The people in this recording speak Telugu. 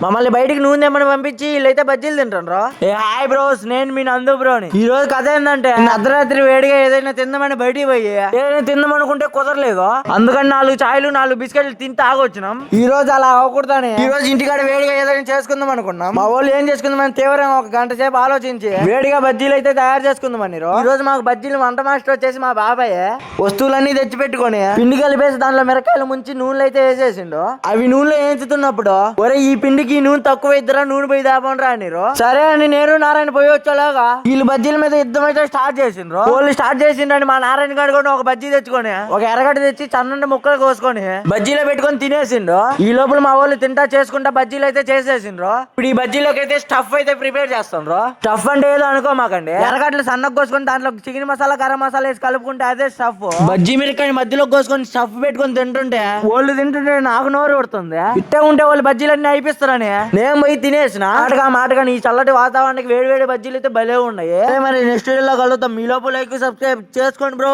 మమ్మల్ని బయటికి నూనె తెమ్మని పంపించి వీళ్ళైతే బజ్జీలు తింటారు. ఏ హాయ్ బ్రోస్, నేను మీ నందు బ్రోని. ఈ రోజు కథ ఏంటంటే అర్ధరాత్రి వేడిగా ఏదైనా తిందామని బయటికి పోయి ఏదైనా తిందామనుకుంటే కుదరలేదు. అందుకని 4 చాయలు 4 బిస్కెట్లు తింటే ఆగొచ్చినాం. ఈ రోజు అలా అవ్వకూడదని ఈ రోజు ఇంటికాడ వేడిగా ఏదైనా చేసుకుందాం అనుకున్నాం. మా వాళ్ళు ఏం చేసుకుందామని తీవ్రంగా ఒక గంట సేపు ఆలోచించి వేడిగా బజ్జీలు అయితే తయారు చేసుకుందామని ఈ రోజు మాకు బజ్జీలు వంట మాస్టర్ వచ్చేసి మా బాబాయ్ వస్తువులన్నీ తెచ్చి పెట్టుకొని పిండి కలిపేసి దాంట్లో మిరకాయలు ముంచి నూనెలు అయితే వేసేసిండు. అవి నూనెలో వేయించుతున్నప్పుడు ఒరే ఈ పిండికి నూనె తక్కువ ఇద్దరా, నూనె పోయి దాపండ్రా అనిరు. సరే అని నేను నారాయణ పోయి వచ్చేలాగా వీళ్ళు బజ్జీల మీద యుద్ధం అయితే స్టార్ట్ చేసిండ్రు. వాళ్ళు స్టార్ట్ చేసిండ్రని మా నారాయణ గారు కూడా ఒక బజ్జీ తెచ్చుకొని ఒక ఎర్రగడ్డ తెచ్చి చన్నండి ముక్కలు కోసుకొని బజ్జీలో పెట్టుకొని తినేసిండ్రు. ఈ లోపల మా వాళ్ళు తింటా చేసుకుంటా బజ్జీలు అయితే చేసేసిండ్రు. ఇప్పుడు ఈ బజ్జీలోకి అయితే స్టఫ్ అయితే ప్రిపేర్ చేస్తుండ్రు. స్టఫ్ అంటే ఏదో అనుకోమాకండి, ఎర్రగడ్డలు సన్నగా కోసుకొని దాంట్లో చికెన్ మసాలా గరం మసాలా వేసి కలుపుకుంటే అదే స్టఫ్. బజ్జీ మిరకాయ మధ్యలో కోసుకొని స్టఫ్ పెట్టుకొని తింటుంటే వాళ్ళు తింటుంటే నాకు నోరు పడుతుంది. ఇట్టే ఉంటే వాళ్ళు బజ్జీలన్నీ అయిపిస్తారని నేను పోయి తినేసిన. మాటగా ఈ చల్లటి వాతావరణానికి వేడి వేడి బజ్జీలు అయితే భలే ఉన్నాయి. మరి నెక్స్ట్ వీడియోలో కలుద్దాం. మీ లోపల లైక్ సబ్స్క్రైబ్ చేసుకోండి బ్రో.